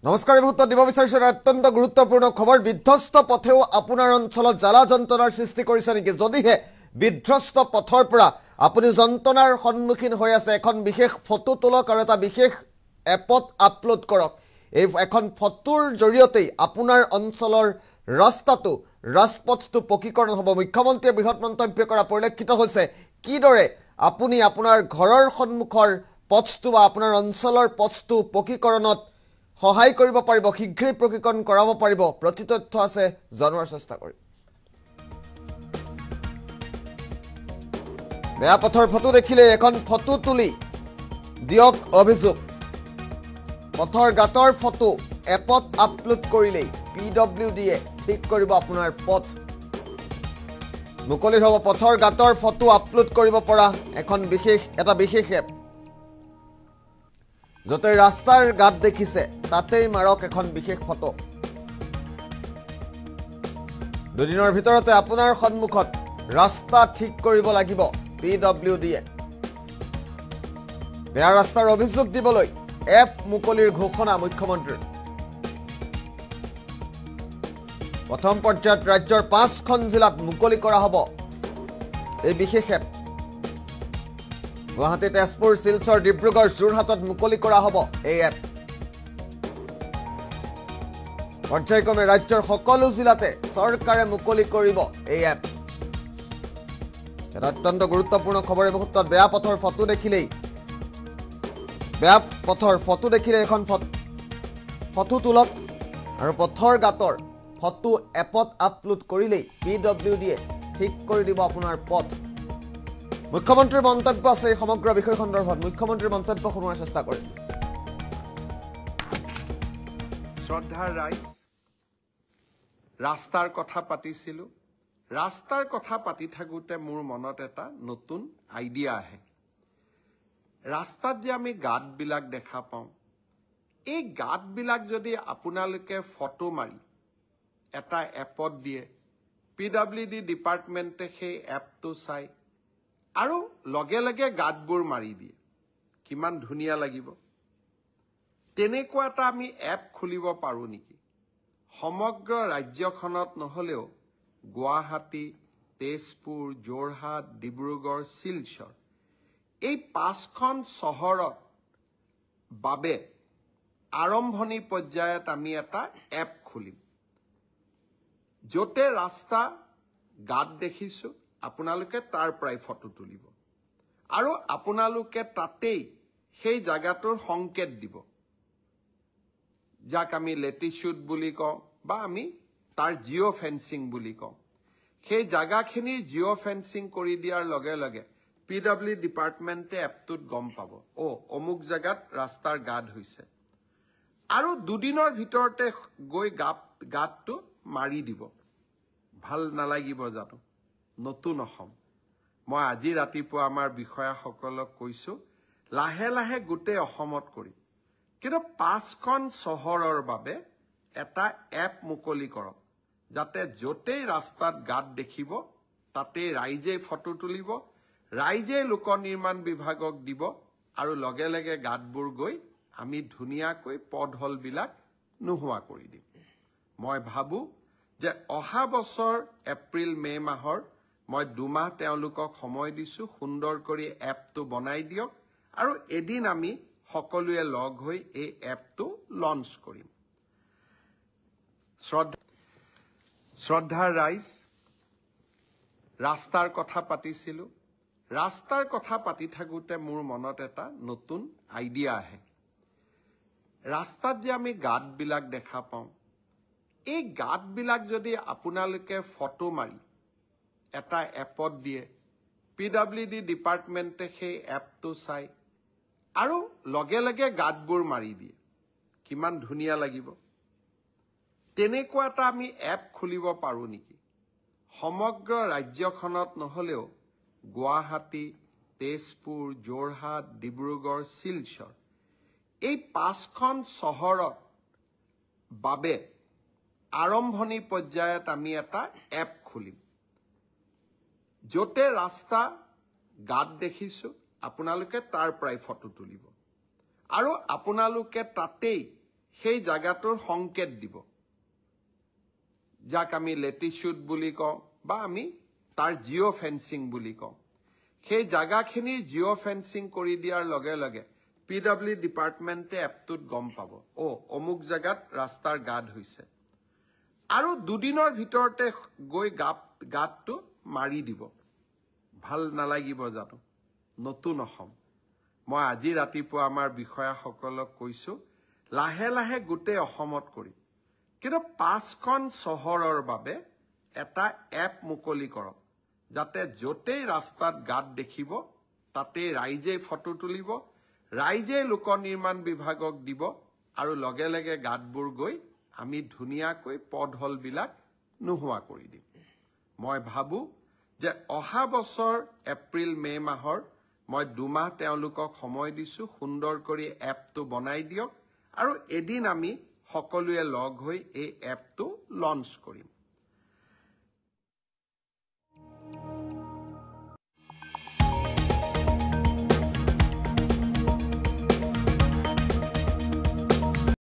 নমস্কাৰ মুহূৰ্ত দিব বিচাৰিছো অত্যন্ত গুৰুত্বপূৰ্ণ খবৰ বিধ্বস্ত পথেও আপোনাৰ অঞ্চলত জ্বালা যন্ত্ৰণাৰ সৃষ্টি কৰিছে নেকি যদিহে বিধ্বস্ত পথৰ পৰা আপুনি যন্ত্ৰণাৰ সন্মুখীন হৈ আছে এখন বিশেষ ফটো তোলক আৰু এটা বিশেষ এপত আপলোড কৰক এই এখন ফটোৰ জৰিয়তে আপোনাৰ অঞ্চলৰ ৰাস্তাটো ৰাজপথটো পকীকৰণ হ'ব মুখ্যমন্ত্ৰীয়ে বৃহৎ মন্তব্য কৰা পৰিলক্ষিত হৈছে কিদৰে আপুনি আপোনাৰ ঘৰৰ সন্মুখৰ পথটো বা আপোনাৰ অঞ্চলৰ পথটো পকীকৰণত সহায় কৰিব পাৰিব শীঘ্ৰেই প্ৰকীকৰণ কৰাব পাৰিব প্ৰতি তথ্য আছে জনোৱাৰ চেষ্টা কৰি বেয়া পথৰ ফটো দেখিলে এখন ফটো তুলি দিয়ক অভিযোগ পথৰ গাতৰ ফটো এপত আপলোড কৰিলে পিডব্লিউডিয়ে ঠিক কৰিব আপোনাৰ পথ মুকলি হ'ব পথৰ গাতৰ ফটো আপলোড কৰিব পৰা এখন বিশেষ এপ যতে ৰাস্তাৰ গাত দেখিছে তাতেই মাৰক এখন বিশেষ ফটো দুদিনৰ ভিতৰতে আপোনাৰ সন্মুখত ৰাস্তা ঠিক কৰিব লাগিব পিডব্লিউডিয়ে বেয়া ৰাস্তাৰ অভিযোগ দিবলৈ এপ মুকলিৰ ঘোষণা মুখ্যমন্ত্ৰীৰ প্ৰথম পৰ্যায়ত ৰাজ্যৰ 5খন জিলাত মুকলি কৰা হ'ব এই বিশেষ এপ গুৱাহাটী তেজপুৰ শিলচৰ ডিব্ৰুগড় যোৰহাটত মুকলি কৰা হ'ব এই এপ পৰ্যায়ক্ৰমে ৰাজ্যৰ সকলো জিলাতে চৰকাৰে মুকলি কৰিব এই এপ এটা অত্যন্ত গুৰুত্বপূৰ্ণ খবৰ এই মুহূৰ্তত বেয়া পথৰ ফটো দেখিলে এখন ফটো তোলক আৰু পথৰ গাতৰ ফটো এপত আপলোড কৰিলেই পিডব্লিউডিয়ে ঠিক কৰি দিব আপোনাৰ পথ মুখ্যমন্ত্ৰীৰ মন্তব্য আছে এই সমগ্ৰ বিষয় সন্দৰ্ভত মুখ্যমন্ত্ৰীৰ মন্তব্য শুনোৱাৰ চেষ্টা কৰিম শ্ৰদ্ধাৰ ৰাইজ ৰাস্তাৰ কথা পাতিছিলো ৰাস্তাৰ কথা পাতি থাকোতে মোৰ মনত এটা নতুন আইডিয়া আহে ৰাস্তাত যে আমি গাঁতবিলাক দেখা পাওঁ এই গাঁতবিলাক যদি আপোনালোকে ফটো মাৰি এটা এপত দিয়ে পিডব্লিউডি ডিপাৰ্টমেণ্টে সেই এপটো চাই আৰু লগে লগে গাঁতবোৰ মাৰি দিয়ে কিমান ধুনীয়া লাগিব তেনেকুৱা এটা আমি এপ খুলিব পাৰো নেকি সমগ্ৰ ৰাজ্যখনত নহলেও গুৱাহাটী তেজপুৰ যোৰহাট ডিব্ৰুগড় শিলচৰ এই 5খন চহৰত বাবে আৰম্ভণি পৰ্যায়ত আমি এটা এপ খুলিম যতে ৰাস্তা গাঁত দেখিছো আপোনালোকে তাৰ পৰাই ফটো তুলিব আৰু আপোনালোকে তাতেই সেই জায়গাটোৰ সংকেত দিব যাক আমি লেটিটিউড বুলি কওঁ বা আমি তাৰ জিঅ' ফেন্সিং বুলি কওঁ সেই জায়গাখিনিৰ জিঅ' ফেন্সিং কৰি দিয়াৰ লগে লগে পিডব্লিউ ডিপাৰ্টমেণ্টে এপটোত গম পাব অমুক জায়গাত ৰাস্তাৰ গাঁত হৈছে আৰু দুদিনৰ ভিতৰতে গৈ গাঁতটো মাৰি দিব ভাল নালাগিব জানো নতুন অসম মই আজি ৰাতিপুৱা আমাৰ বিষয়াসকলক কৈছো লাহে লাহে গোটেই অসমত কৰি কিন্তু 5খন চহৰৰ বাবে এটা এপ মুকলি কৰক যাতে যতেই ৰাস্তাত গাঁত দেখিব তাতেই ৰাইজে ফটো তুলিব ৰাইজে লোক নিৰ্মাণ বিভাগক দিব আৰু লগে লগে গাঁতবোৰ গৈ আমি ধুনীয়াকৈ পথহলবিলাক নোহোৱা কৰি দিম মই ভাবো যে অহা বছৰ এপ্ৰিল মে মাহৰ মই 2 মাহ তেওঁলোকক সময় দিছো সুন্দৰ কৰি এপটো বনাই দিয়ক আৰু এদিন আমি সকলোৱে লগ হৈ এই এপটো লঞ্চ কৰিম শ্ৰদ্ধাৰ ৰাইজ ৰাস্তাৰ কথা পাতিছিলো ৰাস্তাৰ কথা পাতি থাকোতে মোৰ মনত এটা নতুন আইডিয়া আহে ৰাস্তাত যে আমি গাঁতবিলাক দেখা পাওঁ এই গাঁতবিলাক যদি আপোনালোকে ফটো মাৰি এটা এপত দিয়ে পিডব্লিউডি ডিপাৰ্টমেণ্টে সেই এপটো চাই আৰু লগে লগে গাঁতবোৰ মাৰি দিয়ে কিমান ধুনীয়া লাগিব তেনেকুৱা এটা আমি এপ খুলিব পাৰো নেকি সমগ্ৰ ৰাজ্যখনত নহলেও গুৱাহাটী তেজপুৰ যোৰহাট ডিব্ৰুগড় শিলচৰ এই 5খন চহৰত বাবে আৰম্ভণি পৰ্যায়ত আমি এটা এপ খুলিম যতে ৰাস্তা গাঁত দেখিছো আপোনালোকে তাৰ পৰাই ফটো তুলিব আৰু আপোনালোকে তাতেই সেই জাগাটোৰ সংকেত দিব, যাক আমি লেটিচিউড বুলি কওঁ বা আমি তাৰ জিঅ' ফেন্সিং বুলি কওঁ। সেই জাগাখিনিৰ জিঅ' ফেন্সিং কৰি দিয়াৰ লগে লগে PW ডিপাৰ্টমেণ্টে এপটোত গম পাব, অমুক জাগাত ৰাস্তাৰ গাঁত হৈছে, আৰু 2 দিনৰ ভিতৰতে গৈ গাঁতটো মাৰি দিব। ভাল নালাগিব জানো? নতুন অসম। মই আজি ৰাতিপুৱা আমাৰ বিষয়াসকলক কৈছো, লাহে লাহে গোটেই অসমত কৰিম, কিন্তু 5খন চহৰৰ বাবে এটা এপ মুকলি কৰক, যাতে য'তেই ৰাস্তাত গাঁত দেখিব তাতেই ৰাইজে ফটো তুলিব, ৰাইজে লোক নিৰ্মাণ বিভাগক দিব, আৰু লগে লগে গাঁতবোৰ গৈ আমি ধুনীয়াকৈ পথহলবিলাক নোহোৱা কৰি দিম। মই ভাবো যে অহা বছৰ এপ্ৰিল মে মাহৰ মই 2 মাহ তেওঁলোকক সময় দিছো, সুন্দৰ কৰি এপটো বনাই দিয়ক, আৰু এদিন আমি সকলোৱে লগ হৈ এই এপটো লঞ্চ কৰিম।